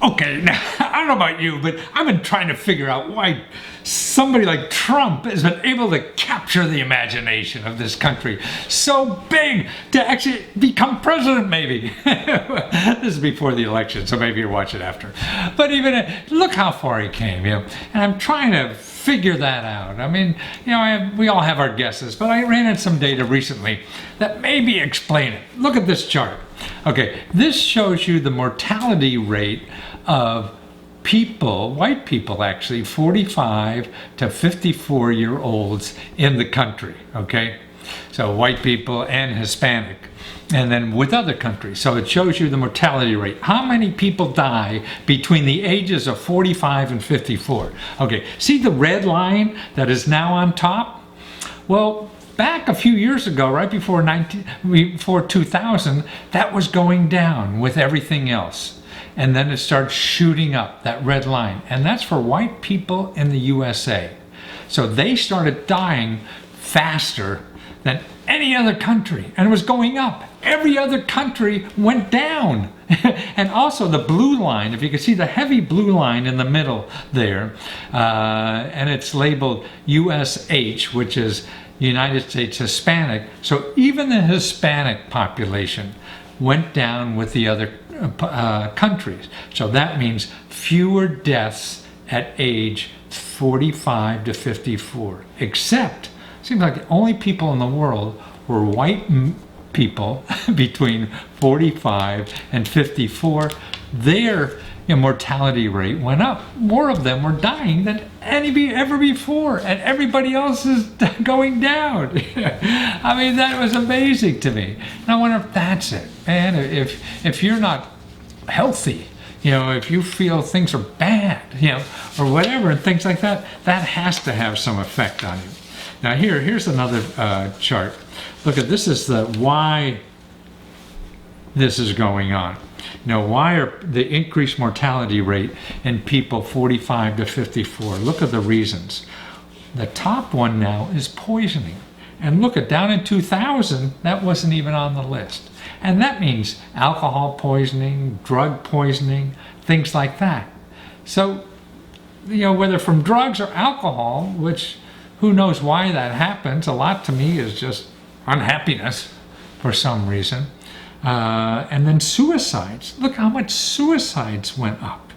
Okay, now, I don't know about you, but I've been trying to figure out why somebody like Trump has been able to capture the imagination of this country so big to actually become president, maybe. This is before the election, so maybe you're watching after. But even, look how far he came, and I'm trying to figure that out. I mean, we all have our guesses, but I ran in some data recently that maybe explain it. Look at this chart. Okay, this shows you the mortality rate of people, white people actually, 45 to 54-year-olds in the country, okay? So white people and Hispanic, and then with other countries. So it shows you the mortality rate. How many people die between the ages of 45 and 54? Okay, see the red line that is now on top? Well, back a few years ago, right before 2000, that was going down with everything else. And then it starts shooting up, that red line. And that's for white people in the USA. So they started dying faster than any other country. And it was going up. Every other country went down. And also the blue line, if you can see the heavy blue line in the middle there, and it's labeled USH, which is United States Hispanic. So even the Hispanic population went down with the other countries. So that means fewer deaths at age 45 to 54. Except, it seems like the only people in the world were white people between 45 and 54. Their mortality rate went up. More of them were dying than ever before, and everybody else is going down. I mean, that was amazing to me. And I wonder if that's it. And if you're not healthy, if you feel things are bad, or whatever, and things like that, that has to have some effect on you. Now here's another chart. Look at this, is the why this is going on. Why are the increased mortality rate in people 45 to 54? Look at the reasons. The top one now is poisoning. And look at down in 2000, that wasn't even on the list. And that means alcohol poisoning, drug poisoning, things like that. So, whether from drugs or alcohol, which who knows why that happens, a lot to me is just unhappiness for some reason. And then suicides. Look how much suicides went up.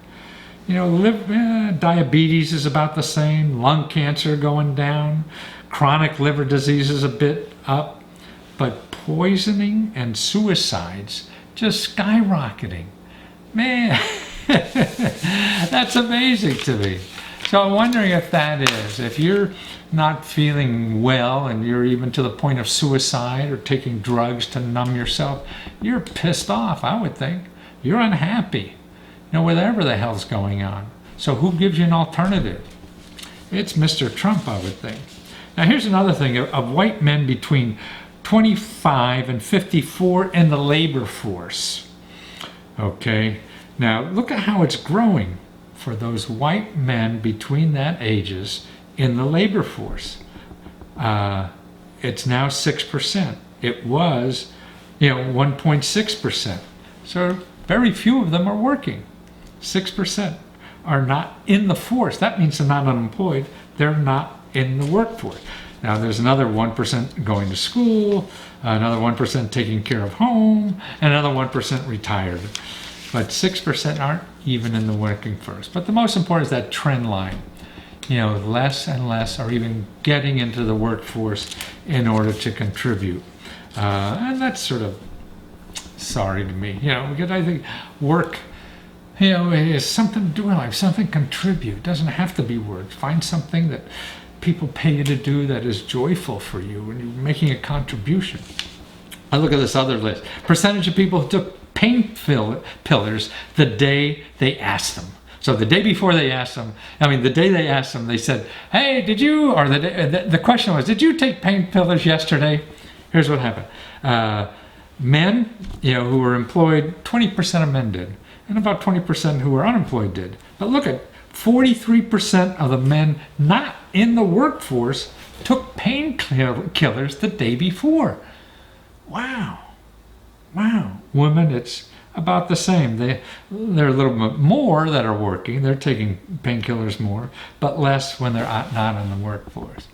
Diabetes is about the same. Lung cancer going down. Chronic liver disease is a bit up. But poisoning and suicides just skyrocketing. Man, that's amazing to me. So I'm wondering if that is, if you're not feeling well and you're even to the point of suicide or taking drugs to numb yourself, you're pissed off, I would think. You're unhappy, whatever the hell's going on. So who gives you an alternative? It's Mr. Trump, I would think. Now here's another thing of white men between 25 and 54 in the labor force. Okay, now look at how it's growing for those white men between that ages in the labor force. It's now 6%. It was, 1.6%. So very few of them are working. 6% are not in the force. That means they're not unemployed. They're not in the workforce. Now there's another 1% going to school, another 1% taking care of home, and another 1% retired. But 6% aren't even in the working force. But the most important is that trend line. Less and less are even getting into the workforce in order to contribute. And that's sort of sorry to me, because I think work, is something to do in life, something contribute. It doesn't have to be work. Find something that people pay you to do that is joyful for you and you're making a contribution. I look at this other list. Percentage of people who took painkillers the day they asked them. So the day before they asked them, the day they asked them, they said, hey, did you, or the question was, did you take painkillers yesterday? Here's what happened. Men, who were employed, 20% of men did. And about 20% who were unemployed did. But look at 43% of the men not in the workforce took painkillers the day before. Wow. Women, it's about the same. They're a little bit more that are working. They're taking painkillers more, but less when they're not in the workforce.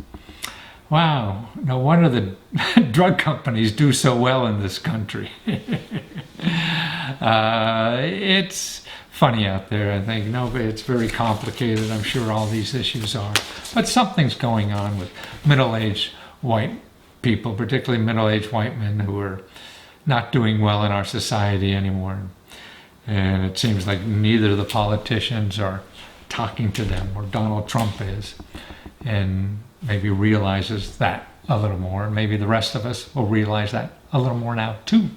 Wow, no wonder the drug companies do so well in this country. It's funny out there, I think. No, it's very complicated. I'm sure all these issues are. But something's going on with middle-aged white people, particularly middle-aged white men who are not doing well in our society anymore. And it seems like neither of the politicians are talking to them, or Donald Trump is, and maybe realizes that a little more. Maybe the rest of us will realize that a little more now too.